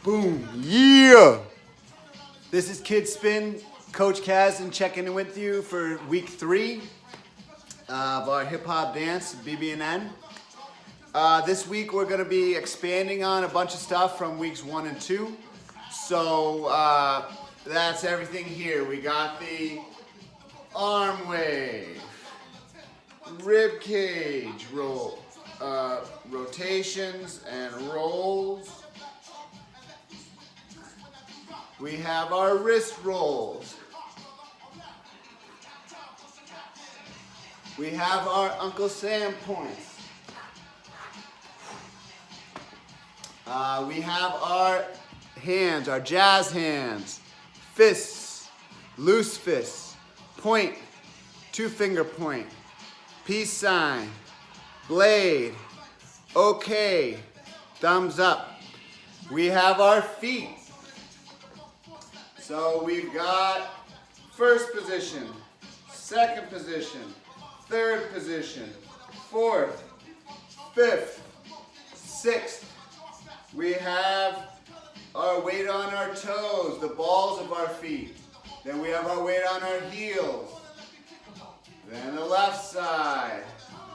Boom. Yeah. This is Kid Spin. Coach Kazan checking in with you for week 3 of our hip hop dance, BBNN. This week we're going to be expanding on a bunch of stuff from weeks 1 and 2. So that's everything here. We got the arm wave, rib cage roll, rotations and rolls. We have our wrist rolls. We have our Uncle Sam points. We have our hands, our jazz hands, fists, loose fists, point, 2-finger point, peace sign, blade, okay, thumbs up. We have our feet. So we've got first position, second position, third position, fourth, fifth, sixth. We have our weight on our toes, the balls of our feet. Then we have our weight on our heels. Then the left side,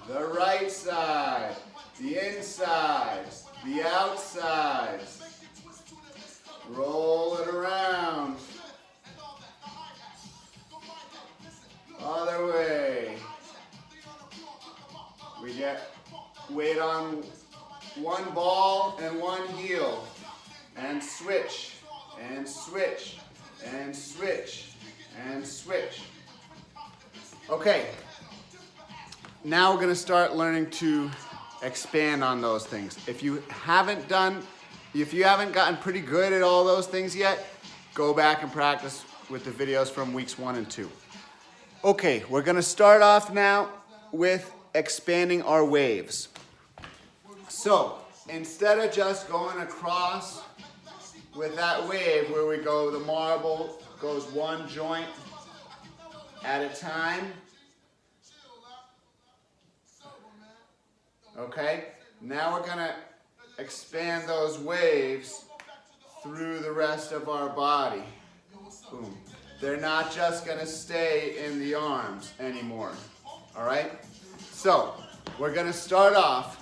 the right side, the insides, the outsides. Roll it around. Other way. We get weight on one ball and one heel. And switch, and switch, and switch, and switch. Okay. Now we're going to start learning to expand on those things. If you haven't gotten pretty good at all those things yet, go back and practice with the videos from weeks 1 and 2. Okay, we're gonna start off now with expanding our waves. So, instead of just going across with that wave where we go, the marble goes one joint at a time. Okay, now we're gonna expand those waves through the rest of our body. Boom. They're not just gonna stay in the arms anymore. All right? So, we're gonna start off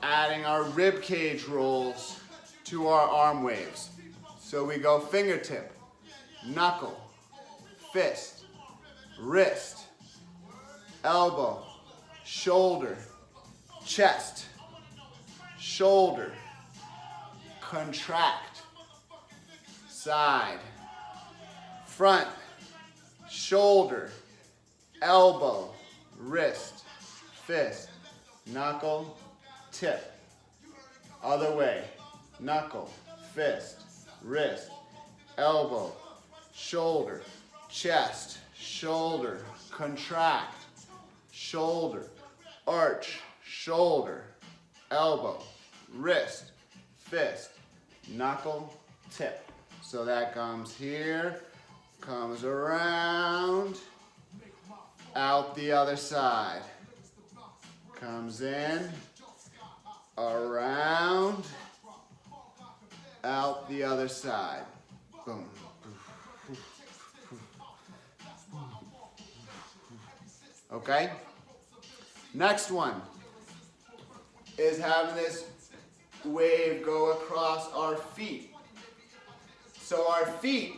adding our rib cage rolls to our arm waves. So we go fingertip, knuckle, fist, wrist, elbow, shoulder, chest, shoulder, contract, side, front, shoulder, elbow, wrist, fist, knuckle, tip. Other way, knuckle, fist, wrist, elbow, shoulder, chest, shoulder, contract, shoulder, arch, shoulder, elbow, wrist, fist, knuckle, tip. So that comes here, comes around, out the other side. Comes in, around, out the other side. Boom. Okay? Next one is having this wave go across our feet. So our feet,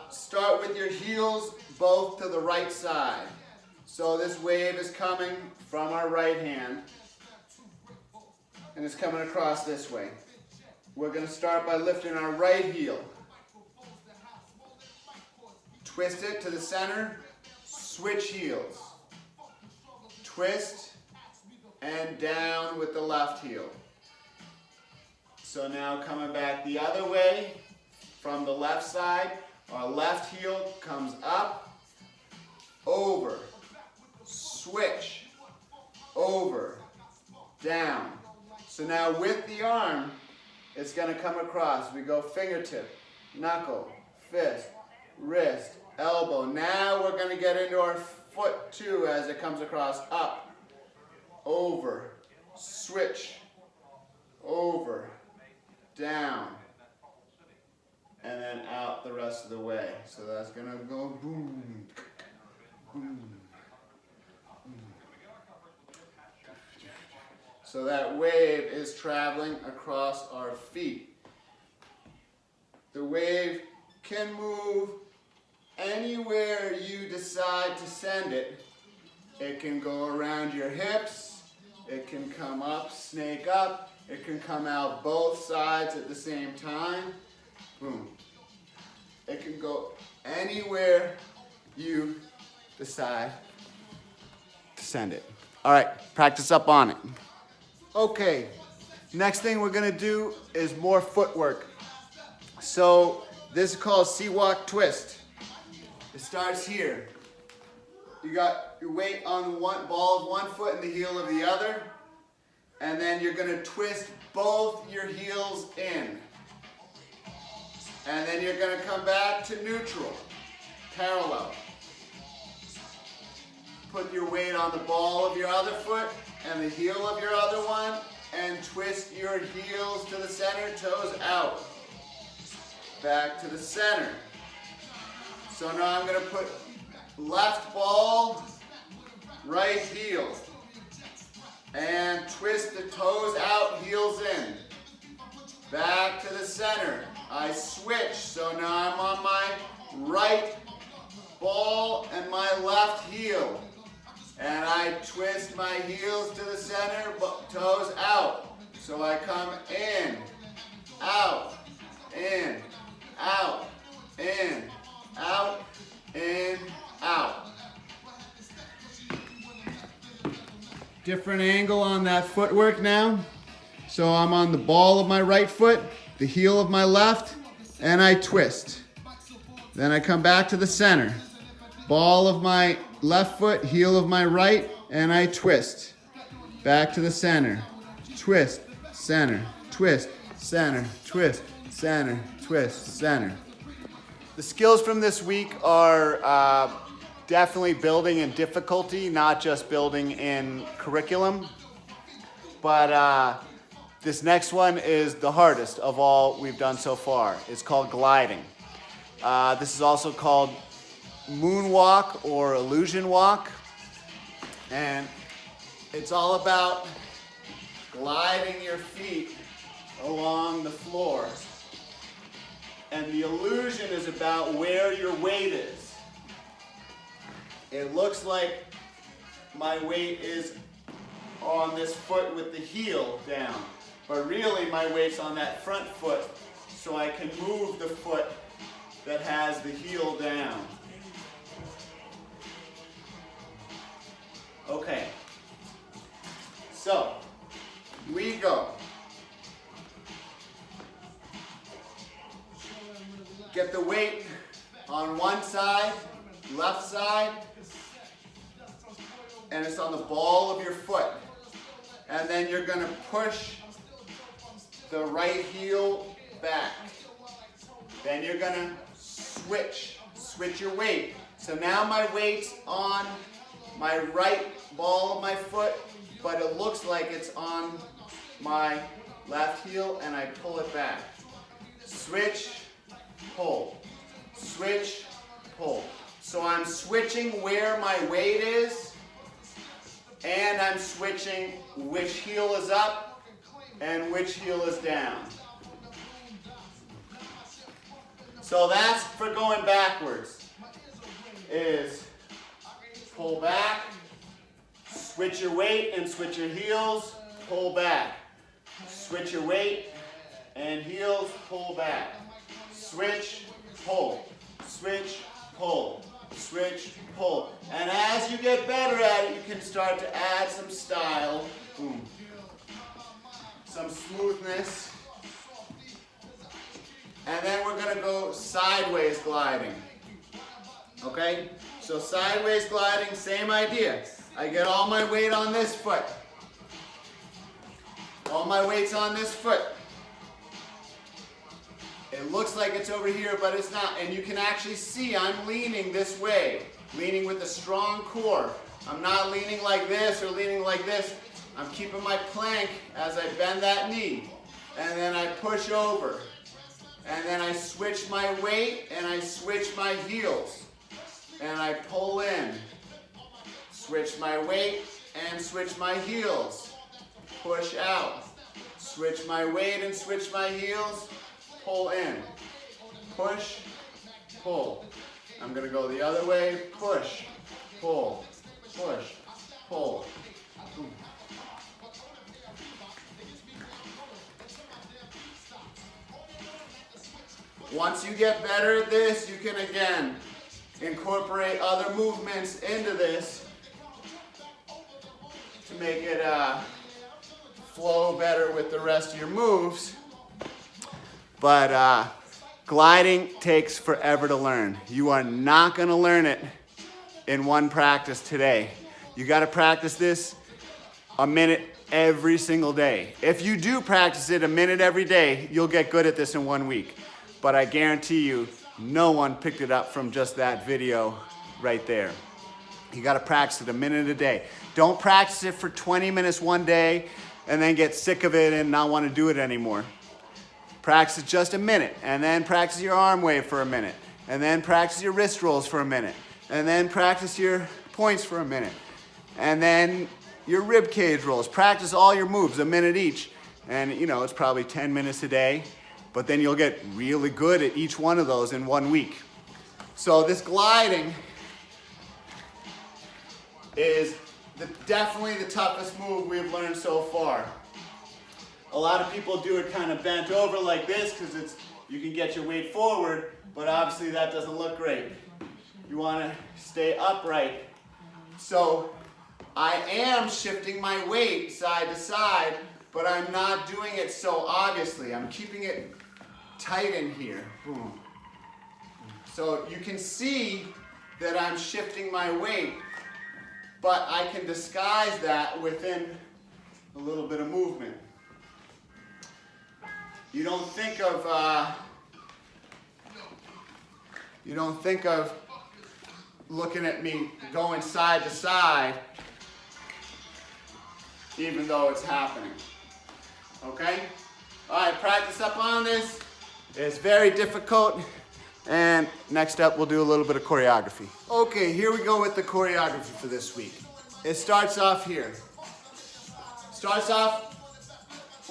start with your heels both to the right side. So this wave is coming from our right hand and it's coming across this way. We're going to start by lifting our right heel. Twist it to the center, switch heels. Twist and down with the left heel. So now coming back the other way from the left side, our left heel comes up, over, switch, over, down, So now with the arm, it's going to come across. We go fingertip, knuckle, fist, wrist, elbow. Now we're going to get into our foot too as it comes across. Up, over, switch, over, down, and then out the rest of the way. So that's going to go boom, boom. So that wave is traveling across our feet. The wave can move anywhere you decide to send it. It can go around your hips. It can come up, snake up. It can come out both sides at the same time. Boom. It can go anywhere you decide to send it. All right, practice up on it. Okay, next thing we're gonna do is more footwork. So this is called C-walk twist. It starts here. You got your weight on one ball of one foot and the heel of the other, and then you're gonna twist both your heels in. And then you're gonna come back to neutral, parallel. Put your weight on the ball of your other foot and the heel of your other one, and twist your heels to the center, toes out. Back to the center. So now I'm going to put left ball, right heel. And twist the toes out, heels in. Back to the center. I switch, so now I'm on my right ball and my left heel. And I twist my heels to the center, toes out. So I come in, out, in, out, in, out, in, out. Different angle on that footwork now. So I'm on the ball of my right foot, the heel of my left, and I twist. Then I come back to the center. Ball of my left foot, heel of my right, and I twist. Back to the center. Twist, center, twist, center, twist, center, twist, center. The skills from this week are definitely building in difficulty, not just building in curriculum. But this next one is the hardest of all we've done so far. It's called gliding. This is also called moonwalk or illusion walk, and it's all about gliding your feet along the floor, and the illusion is about where your weight is. It looks like my weight is on this foot with the heel down, but really my weight's on that front foot, so I can move the foot that has the heel down. Okay, so we go. Get the weight on one side, left side, and it's on the ball of your foot. And then you're going to push the right heel back. Then you're going to switch your weight. So now my weight's on my right ball of my foot, but it looks like it's on my left heel, and I pull it back. Switch, pull. Switch, pull. So I'm switching where my weight is, and I'm switching which heel is up and which heel is down. So that's for going backwards. Is pull back, switch your weight and switch your heels, pull back. Switch your weight and heels, pull back. Switch, pull. Switch, pull. Switch, pull. And as you get better at it, you can start to add some style. Boom. Some smoothness. And then we're going to go sideways gliding. Okay? So sideways gliding, same idea. I get all my weight on this foot. All my weight's on this foot. It looks like it's over here, but it's not. And you can actually see I'm leaning this way, leaning with a strong core. I'm not leaning like this or leaning like this. I'm keeping my plank as I bend that knee. And then I push over. And then I switch my weight and I switch my heels. And I pull in. Switch my weight and switch my heels. Push out. Switch my weight and switch my heels. Pull in. Push, pull. I'm going to go the other way. Push, pull, push, pull. Once you get better at this, you can again incorporate other movements into this to make it flow better with the rest of your moves. But gliding takes forever to learn. You are not going to learn it in one practice today. You got to practice this a minute every single day. If you do practice it a minute every day, you'll get good at this in 1 week. But I guarantee you, no one picked it up from just that video right there. You got to practice it a minute a day. Don't practice it for 20 minutes one day and then get sick of it and not want to do it anymore. Practice it just a minute, and then practice your arm wave for a minute, and then practice your wrist rolls for a minute, and then practice your points for a minute, and then your rib cage rolls. Practice all your moves a minute each, and you know, it's probably 10 minutes a day, but then you'll get really good at each one of those in 1 week. So this gliding is definitely the toughest move we've learned so far. A lot of people do it kind of bent over like this because you can get your weight forward, but obviously that doesn't look great. You want to stay upright. So I am shifting my weight side to side, but I'm not doing it so obviously. I'm keeping it tight in here. Boom. So you can see that I'm shifting my weight, but I can disguise that within a little bit of movement. You don't think of looking at me going side to side, even though it's happening. Okay? All right, practice up on this. It's very difficult. And next up, we'll do a little bit of choreography. Okay, here we go with the choreography for this week. It starts off here. Starts off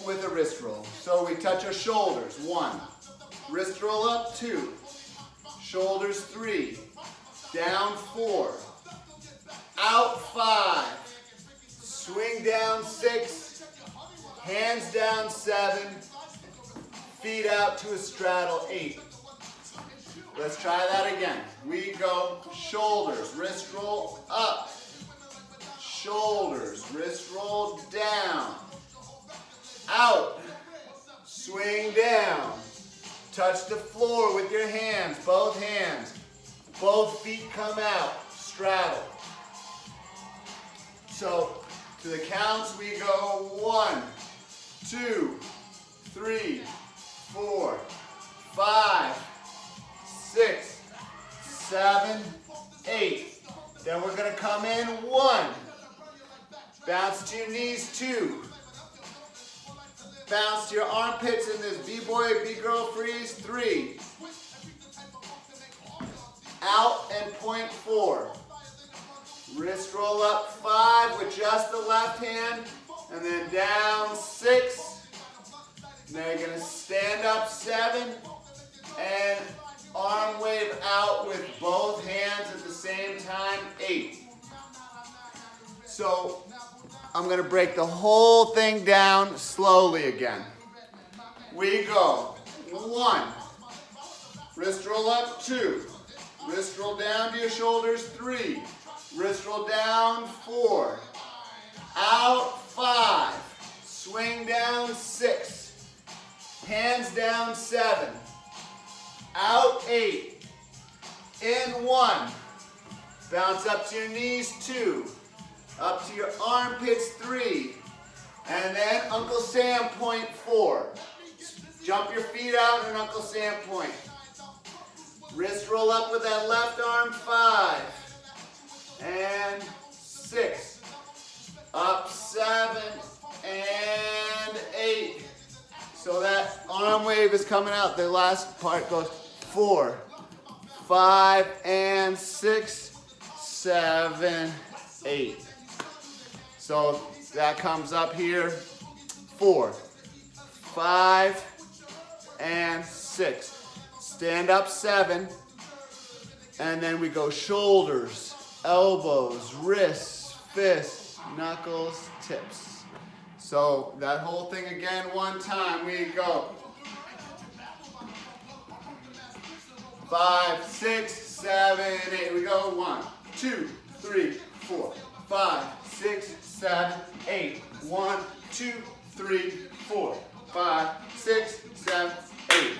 with a wrist roll. So we touch our shoulders, 1. Wrist roll up, 2. Shoulders, 3. Down, 4. Out, 5. Swing down, 6. Hands down, 7. Feet out to a straddle, 8. Let's try that again. We go shoulders, wrist roll up. Shoulders, wrist roll down. Out. Swing down. Touch the floor with your hands, both hands. Both feet come out. Straddle. So to the counts we go 1, 2, 3, 4, 5, 6, 7, 8. Then we're going to come in 1. Bounce to your knees, 2. Bounce to your armpits in this B-boy, B-girl freeze, 3. Out and point 4. Wrist roll up 5 with just the left hand, and then down 6. Now you're going to stand up 7, and arm wave out with both hands at the same time, 8. So I'm going to break the whole thing down slowly again. We go 1, wrist roll up 2, wrist roll down to your shoulders 3, wrist roll down 4, out 5, swing down 6, hands down 7, out 8, in 1, bounce up to your knees 2, up to your armpits 3, And then Uncle Sam point 4. Jump your feet out and Uncle Sam point. Wrist roll up with that left arm, 5. And 6. Up, 7. And 8. So that arm wave is coming out. The last part goes 4, 5, and 6, 7, 8. So that comes up here, 4, 5, and 6. Stand up, 7. And then we go shoulders, elbows, wrists, fists, knuckles, tips. So that whole thing again, one time, we go. 5, 6, 7, 8. We go 1, 2, 3, 4, 5, 6, 7, 8. 1, 2, 3, 4, 5, 6, 7, 8.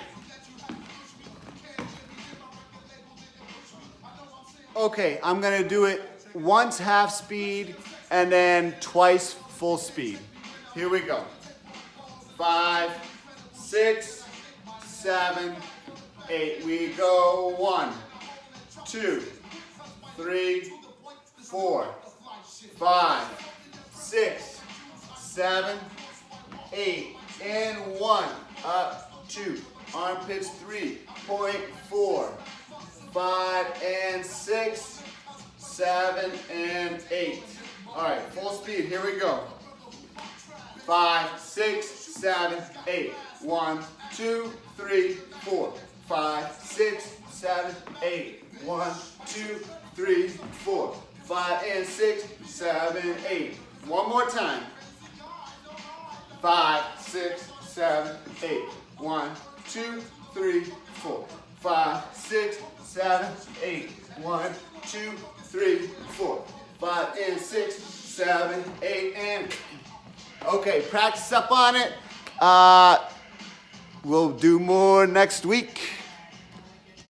Okay, I'm gonna do it once half speed and then twice full speed. Here we go. 5, 6, 7, 8. We go 1, 2, 3, 4, 5, 6, 7, 8. And 1, up, 2. Armpits, 3.4, 5, and 6, 7, and 8. All right, full speed. Here we go. 5, 6, 7, 8. 1, 2, 3, 4, 5, 6, 7, 8. 1, 2, 3, 4, 5, and 6, 7, 8. One more time. 5, 6, 7, 8. 1, 2, 3, 4, 5, 6, 7, 8. 1, 2, 3, 4, 5, and 6, 7, 8, and okay, practice up on it. We'll do more next week.